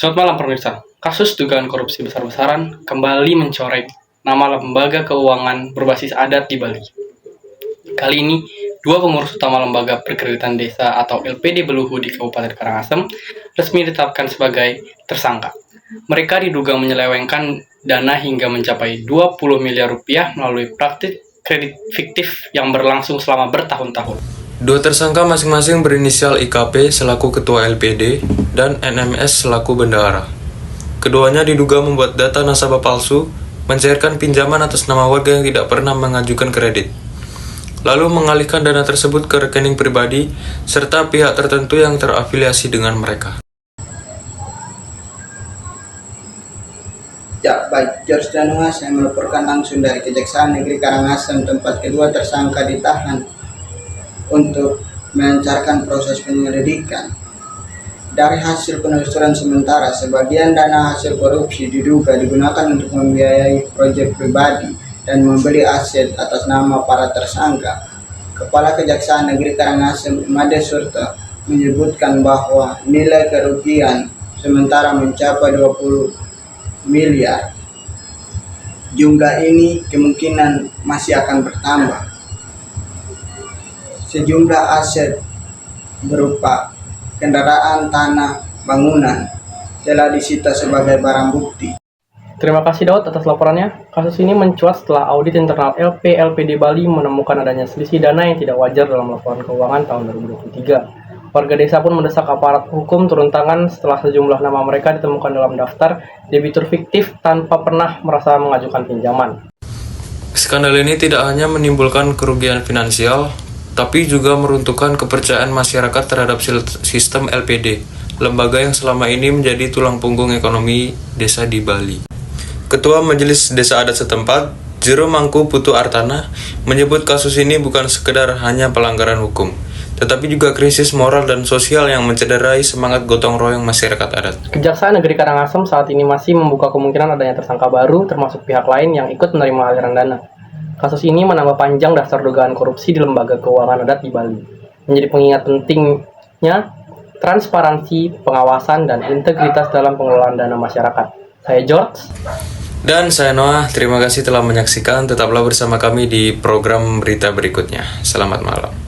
Selamat malam pemirsa. Kasus dugaan korupsi besar-besaran kembali mencoreng nama lembaga keuangan berbasis adat di Bali. Kali ini, dua pengurus utama lembaga perkreditan desa atau LPD Beluhu di Kabupaten Karangasem resmi ditetapkan sebagai tersangka. Mereka diduga menyelewengkan dana hingga mencapai 20 miliar rupiah melalui praktik kredit fiktif yang berlangsung selama bertahun-tahun. Dua tersangka masing-masing berinisial IKP selaku ketua LPD dan NMS selaku bendahara. Keduanya diduga membuat data nasabah palsu, mencairkan pinjaman atas nama warga yang tidak pernah mengajukan kredit, lalu mengalihkan dana tersebut ke rekening pribadi serta pihak tertentu yang terafiliasi dengan mereka. Ya, baik. George Danua, saya melaporkan langsung dari Kejaksaan Negeri Karangasem, tempat kedua tersangka ditahan untuk melancarkan proses penyelidikan. Dari hasil penelusuran sementara, sebagian dana hasil korupsi diduga digunakan untuk membiayai proyek pribadi dan membeli aset atas nama para tersangka. Kepala Kejaksaan Negeri Karangasem, Made Surta, menyebutkan bahwa nilai kerugian sementara mencapai 20 miliar. Jumlah ini kemungkinan masih akan bertambah. Sejumlah aset berupa kendaraan, tanah, bangunan telah disita sebagai barang bukti. Terima kasih Daud atas laporannya. Kasus ini mencuat setelah audit internal LPD Bali menemukan adanya selisih dana yang tidak wajar dalam laporan keuangan tahun 2023. Warga desa pun mendesak aparat hukum turun tangan setelah sejumlah nama mereka ditemukan dalam daftar debitur fiktif tanpa pernah merasa mengajukan pinjaman. Skandal ini tidak hanya menimbulkan kerugian finansial, tapi juga meruntuhkan kepercayaan masyarakat terhadap sistem LPD, lembaga yang selama ini menjadi tulang punggung ekonomi desa di Bali. Ketua Majelis Desa Adat setempat, Jero Mangku Putu Artana, menyebut kasus ini bukan sekedar hanya pelanggaran hukum, tetapi juga krisis moral dan sosial yang mencederai semangat gotong royong masyarakat adat. Kejaksaan Negeri Karangasem saat ini masih membuka kemungkinan adanya tersangka baru termasuk pihak lain yang ikut menerima aliran dana. Kasus ini menambah panjang daftar dugaan korupsi di lembaga keuangan adat di Bali, menjadi pengingat pentingnya transparansi, pengawasan, dan integritas dalam pengelolaan dana masyarakat. Saya George. Dan saya Noah, terima kasih telah menyaksikan. Tetaplah bersama kami di program berita berikutnya. Selamat malam.